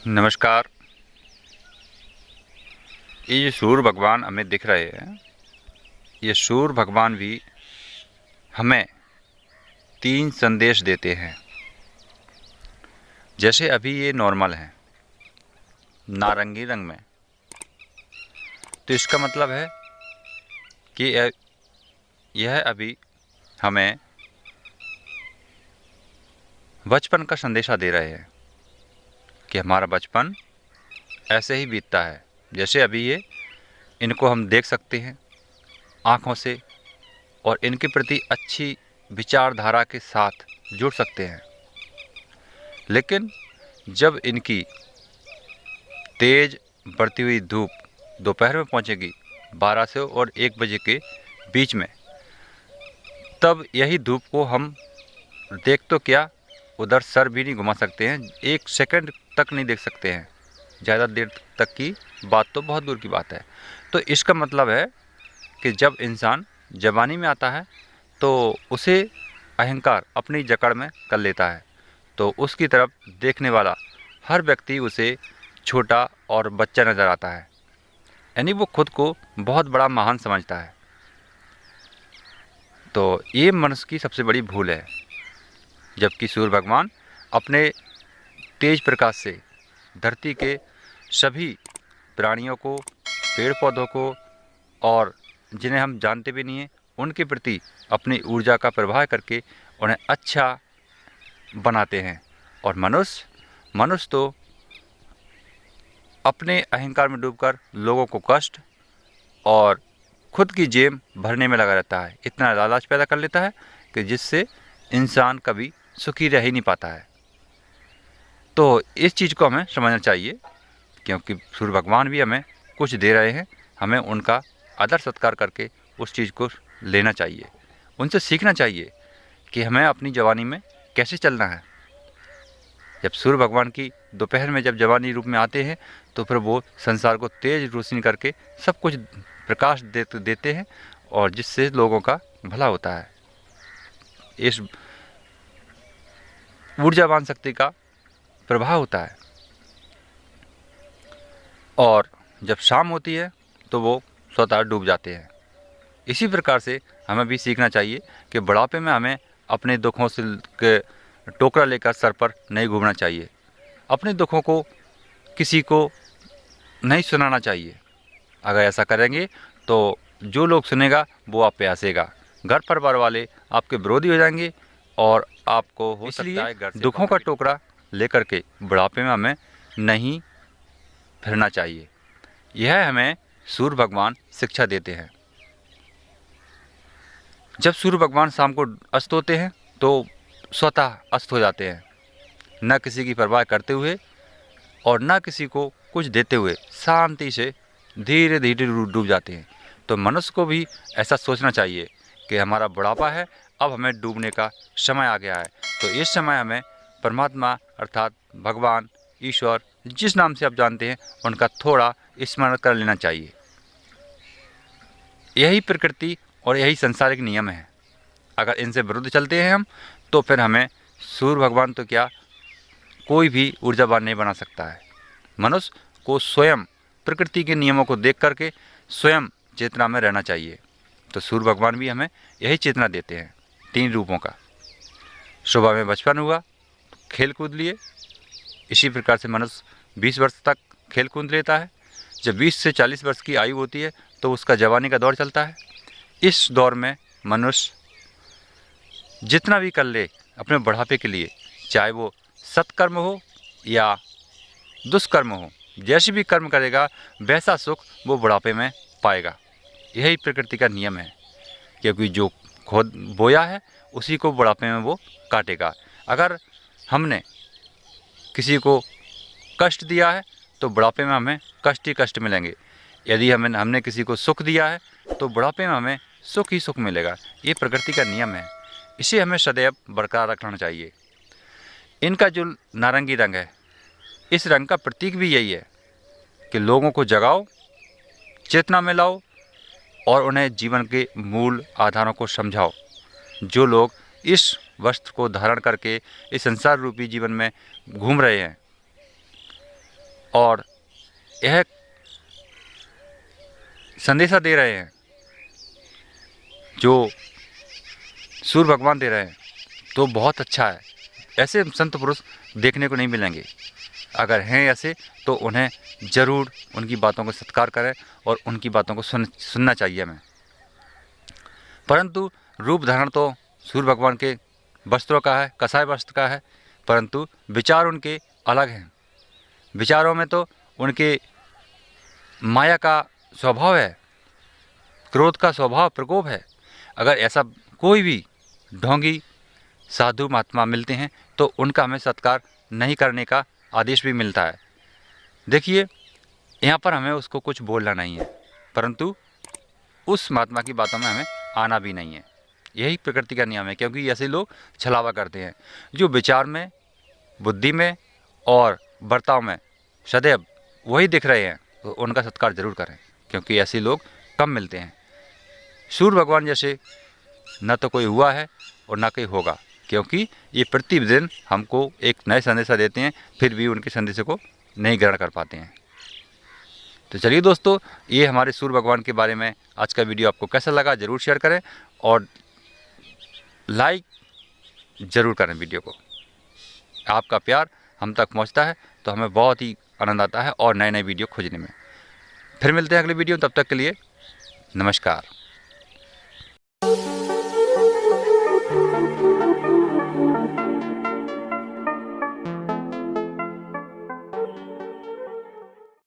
नमस्कार। ये जो सूर्य भगवान हमें दिख रहे हैं, ये सूर्य भगवान भी हमें 3 संदेश देते हैं। जैसे अभी ये नॉर्मल हैं, नारंगी रंग में, तो इसका मतलब है कि यह अभी हमें बचपन का संदेशा दे रहे हैं कि हमारा बचपन ऐसे ही बीतता है। जैसे अभी इनको हम देख सकते हैं आँखों से और इनके प्रति अच्छी विचारधारा के साथ जुड़ सकते हैं, लेकिन जब इनकी तेज़ बढ़ती हुई धूप दोपहर में पहुंचेगी 12 से और 1 बजे के बीच में, तब यही धूप को हम देख तो क्या, उधर सर भी नहीं घुमा सकते हैं, 1 सेकंड तक नहीं देख सकते हैं। ज़्यादा देर तक की बात तो बहुत दूर की बात है। तो इसका मतलब है कि जब इंसान जवानी में आता है तो उसे अहंकार अपनी जकड़ में कर लेता है, तो उसकी तरफ देखने वाला हर व्यक्ति उसे छोटा और बच्चा नज़र आता है, यानी वो खुद को बहुत बड़ा महान समझता है। तो ये मनुष्य की सबसे बड़ी भूल है। जबकि सूर्य भगवान अपने तेज प्रकाश से धरती के सभी प्राणियों को, पेड़ पौधों को और जिन्हें हम जानते भी नहीं हैं उनके प्रति अपनी ऊर्जा का प्रवाह करके उन्हें अच्छा बनाते हैं। और मनुष्य तो अपने अहंकार में डूबकर लोगों को कष्ट और खुद की जेब भरने में लगा रहता है। इतना लालच पैदा कर लेता है कि जिससे इंसान कभी सुखी रह ही नहीं पाता है। तो इस चीज़ को हमें समझना चाहिए, क्योंकि सूर्य भगवान भी हमें कुछ दे रहे हैं, हमें उनका आदर सत्कार करके उस चीज़ को लेना चाहिए, उनसे सीखना चाहिए कि हमें अपनी जवानी में कैसे चलना है। जब सूर्य भगवान की दोपहर में जब जवानी रूप में आते हैं तो फिर वो संसार को तेज रोशनी करके सब कुछ प्रकाश देते हैं और जिससे लोगों का भला होता है। इस ऊर्जावान शक्ति का प्रभाव होता है। और जब शाम होती है तो वो स्वतः डूब जाते हैं। इसी प्रकार से हमें भी सीखना चाहिए कि बुढ़ापे में हमें अपने दुखों से के टोकरा लेकर सर पर नहीं घूमना चाहिए। अपने दुखों को किसी को नहीं सुनाना चाहिए। अगर ऐसा करेंगे तो जो लोग सुनेगा वो आप पे हंसेगा, घर परिवार वाले आपके विरोधी हो जाएंगे और आपको हो सकता है दुखों का टोकरा लेकर के बुढ़ापे में हमें नहीं फिरना चाहिए। यह हमें सूर्य भगवान शिक्षा देते हैं। जब सूर्य भगवान शाम को अस्त होते हैं तो स्वतः अस्त हो जाते हैं, न किसी की परवाह करते हुए और न किसी को कुछ देते हुए शांति से धीरे धीरे डूब जाते हैं। तो मनुष्य को भी ऐसा सोचना चाहिए कि हमारा बुढ़ापा है, अब हमें डूबने का समय आ गया है। तो इस समय हमें परमात्मा अर्थात भगवान, ईश्वर, जिस नाम से आप जानते हैं उनका थोड़ा स्मरण कर लेना चाहिए। यही प्रकृति और यही सांसारिक नियम है। अगर इनसे विरुद्ध चलते हैं हम तो फिर हमें सूर्य भगवान तो क्या, कोई भी ऊर्जावान नहीं बना सकता है। मनुष्य को स्वयं प्रकृति के नियमों को देख करके स्वयं चेतना में रहना चाहिए। तो सूर्य भगवान भी हमें यही चेतना देते हैं 3 रूपों का। सुबह में बचपन हुआ, खेल कूद लिए। इसी प्रकार से मनुष्य 20 वर्ष तक खेल कूद लेता है। जब 20 से 40 वर्ष की आयु होती है तो उसका जवानी का दौर चलता है। इस दौर में मनुष्य जितना भी कर ले अपने बुढ़ापे के लिए, चाहे वो सत्कर्म हो या दुष्कर्म हो, जैसे भी कर्म करेगा वैसा सुख वो बुढ़ापे में पाएगा। यही प्रकृति का नियम है, क्योंकि जो खुद बोया है उसी को बुढ़ापे में वो काटेगा। अगर हमने किसी को कष्ट दिया है तो बुढ़ापे में हमें कष्ट ही कष्ट मिलेंगे। यदि हमने किसी को सुख दिया है तो बुढ़ापे में हमें सुख ही सुख मिलेगा। ये प्रकृति का नियम है, इसे हमें सदैव बरकरार रखना चाहिए। इनका जो नारंगी रंग है, इस रंग का प्रतीक भी यही है कि लोगों को जगाओ, चेतना में लाओ और उन्हें जीवन के मूल आधारों को समझाओ। जो लोग इस वस्त्र को धारण करके इस संसार रूपी जीवन में घूम रहे हैं, और यह संदेशा दे रहे हैं जो सूर्य भगवान दे रहे हैं, तो बहुत अच्छा है। ऐसे संत पुरुष देखने को नहीं मिलेंगे। अगर हैं ऐसे तो उन्हें ज़रूर उनकी बातों को सत्कार करें और उनकी बातों को सुनना चाहिए हमें। परंतु रूप धारण तो सूर्य भगवान के वस्त्रों का है, कसाय वस्त्र का है, परंतु विचार उनके अलग हैं। विचारों में तो उनके माया का स्वभाव है, क्रोध का स्वभाव, प्रकोप है। अगर ऐसा कोई भी ढोंगी साधु महात्मा मिलते हैं तो उनका हमें सत्कार नहीं करने का आदेश भी मिलता है। देखिए, यहाँ पर हमें उसको कुछ बोलना नहीं है, परंतु उस महात्मा की बातों में हमें आना भी नहीं है। यही प्रकृति का नियम है, क्योंकि ऐसे लोग छलावा करते हैं। जो विचार में, बुद्धि में और बर्ताव में सदैव वही दिख रहे हैं, तो उनका सत्कार जरूर करें, क्योंकि ऐसे लोग कम मिलते हैं। सूर्य भगवान जैसे न तो कोई हुआ है और ना कोई होगा, क्योंकि ये प्रतिदिन हमको एक नए संदेशा देते हैं, फिर भी उनके संदेशों को नहीं ग्रहण कर पाते हैं। तो चलिए दोस्तों, ये हमारे सूर्य भगवान के बारे में आज का वीडियो आपको कैसा लगा ज़रूर शेयर करें और लाइक ज़रूर करें वीडियो को। आपका प्यार हम तक पहुंचता है तो हमें बहुत ही आनंद आता है और नए नए वीडियो खोजने में। फिर मिलते हैं अगले वीडियो, तब तक के लिए नमस्कार।